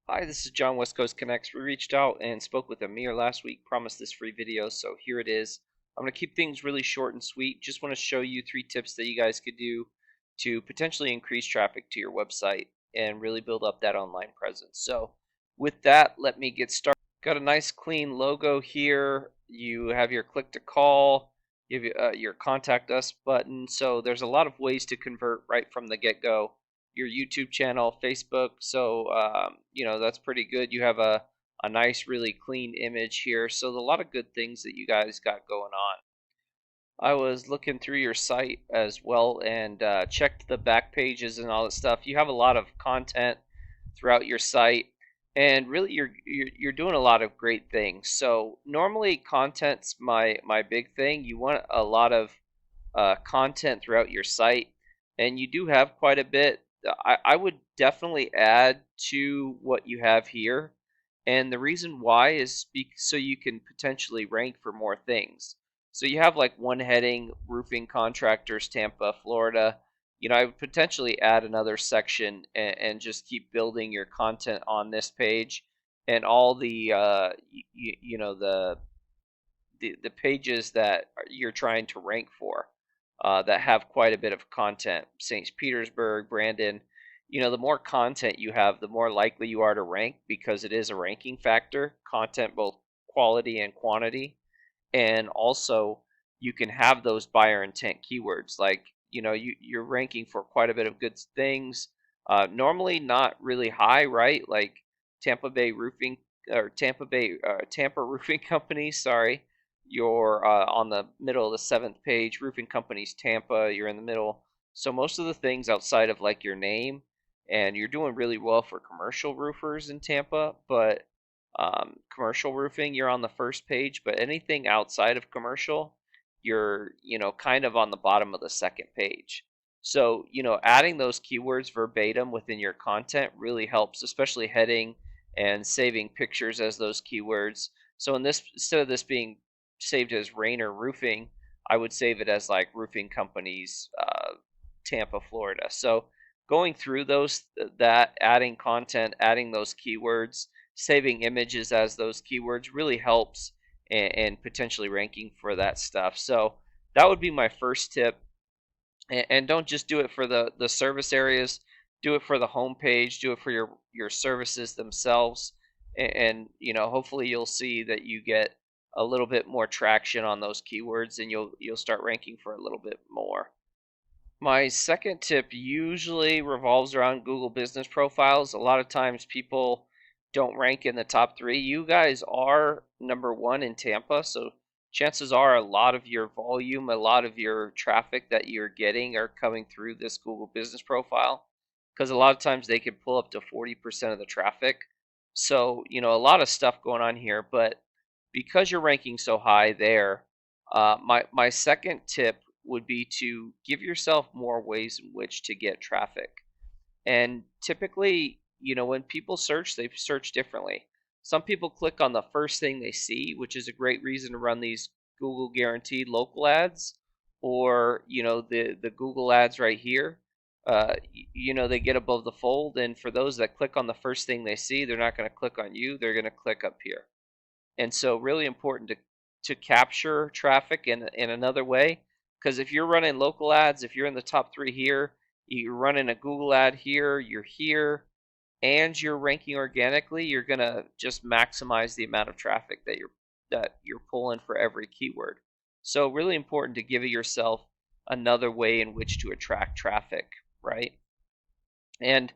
Hi, this is John, West Coast Connects. We reached out and spoke with Amir last week, promised this free video, so here it is. I'm going to keep things really short and sweet. Just want to show you 3 tips that you guys could do to potentially increase traffic to your website and really build up that online presence. So with that, let me get started. Got a nice clean logo here. You have your click to call, you have your contact us button. So there's a lot of ways to convert right from the get-go. Your YouTube channel, Facebook. So that's pretty good. You have a nice, really clean image here. So a lot of good things that you guys got going on. I was looking through your site as well and checked the back pages and all that stuff. You have a lot of content throughout your site, and really you're doing a lot of great things. So normally content's my big thing. You want a lot of content throughout your site, and you do have quite a bit. I would definitely add to what you have here, and the reason why is so you can potentially rank for more things. So you have like one heading, Roofing Contractors Tampa, Florida. I would potentially add another section and just keep building your content on this page, and all the the pages that you're trying to rank for that have quite a bit of content. St. Petersburg, Brandon. The more content you have, the more likely you are to rank, because it is a ranking factor. Content, both quality and quantity. And also, you can have those buyer intent keywords. Like, you're ranking for quite a bit of good things. Normally not really high, right? Like Tampa Bay Roofing, or Tampa Roofing Companies, sorry. You're on the middle of the 7th page. Roofing Companies Tampa, you're in the middle. So most of the things outside of like your name, and you're doing really well for commercial roofers in Tampa, but commercial roofing, you're on the first page, but anything outside of commercial, you're, kind of on the bottom of the 2nd page. So, adding those keywords verbatim within your content really helps, especially heading and saving pictures as those keywords. So instead of this being saved as Rainer Roofing, I would save it as like Roofing Companies Tampa, Florida. So going through that adding content, adding those keywords, saving images as those keywords really helps, and potentially ranking for that stuff. So that would be my first tip. And don't just do it for the service areas. Do it for the homepage. Do it for your services themselves. And hopefully you'll see that you get a little bit more traction on those keywords, and you'll start ranking for a little bit more. My second tip usually revolves around Google Business Profiles. A lot of times people don't rank in the top 3. You guys are number 1 in Tampa, so chances are a lot of your volume, a lot of your traffic that you're getting are coming through this Google Business Profile, because a lot of times they can pull up to 40% of the traffic. So, a lot of stuff going on here, but because you're ranking so high there, my second tip would be to give yourself more ways in which to get traffic. And typically, when people search, they search differently. Some people click on the first thing they see, which is a great reason to run these Google guaranteed local ads, or the Google ads right here. They get above the fold, and for those that click on the first thing they see, they're not going to click on you. They're going to click up here. And so really important to capture traffic in another way, because if you're running local ads, if you're in the top 3 here, you're running a Google ad here, you're here, and you're ranking organically, you're gonna just maximize the amount of traffic that you're pulling for every keyword. So really important to give yourself another way in which to attract traffic, right? And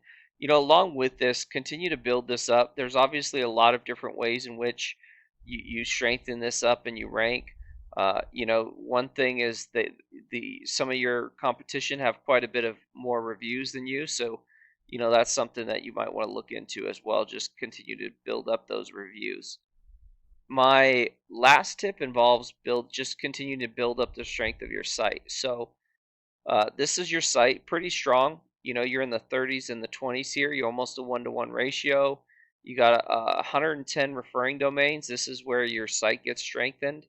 along with this, continue to build this up. There's obviously a lot of different ways in which you strengthen this up and you rank. One thing is that some of your competition have quite a bit of more reviews than you, so that's something that you might want to look into as well. Just continue to build up those reviews. My last tip involves just continue to build up the strength of your site. So this is your site, pretty strong. You're in the 30s and the 20s here. You're almost a 1-to-1 ratio. You got 110 referring domains. This is where your site gets strengthened,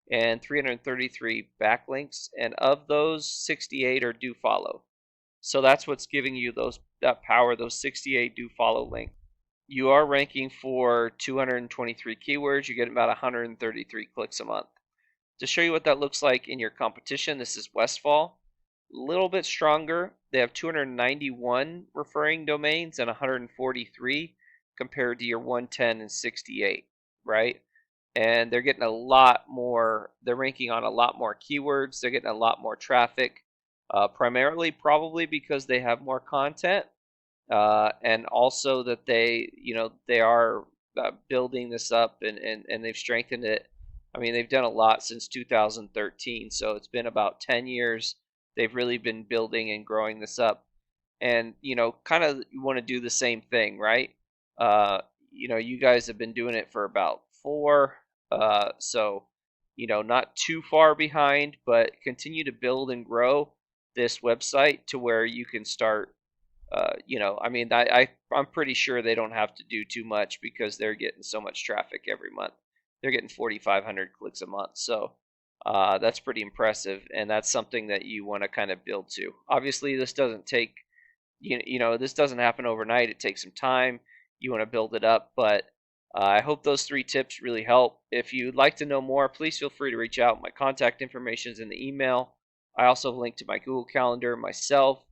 and 333 backlinks. And of those, 68 are do follow. So that's what's giving you that power. Those 68 do follow links. You are ranking for 223 keywords. You're getting about 133 clicks a month. To show you what that looks like in your competition, this is Westfall. A little bit stronger. They have 291 referring domains and 143 compared to your 110 and 68, right? And they're getting a lot more, they're ranking on a lot more keywords. They're getting a lot more traffic, primarily probably because they have more content, and also that they are building this up, and they've strengthened it. I mean, they've done a lot since 2013, so it's been about 10 years. They've really been building and growing this up, and kind of you want to do the same thing, right? Uh, you guys have been doing it for about four, so not too far behind, but continue to build and grow this website to where you can start. I mean, I'm pretty sure they don't have to do too much because they're getting so much traffic every month. They're getting 4,500 clicks a month, so that's pretty impressive, and that's something that you want to kind of build to. Obviously, this doesn't take this doesn't happen overnight. It takes some time. You want to build it up, but I hope those 3 tips really help. If you'd like to know more, please feel free to reach out. My contact information is in the email. I also have a link to my Google Calendar, myself,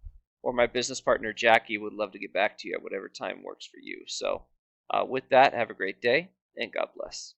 or my business partner Jackie would love to get back to you at whatever time works for you. So, with that, have a great day and God bless.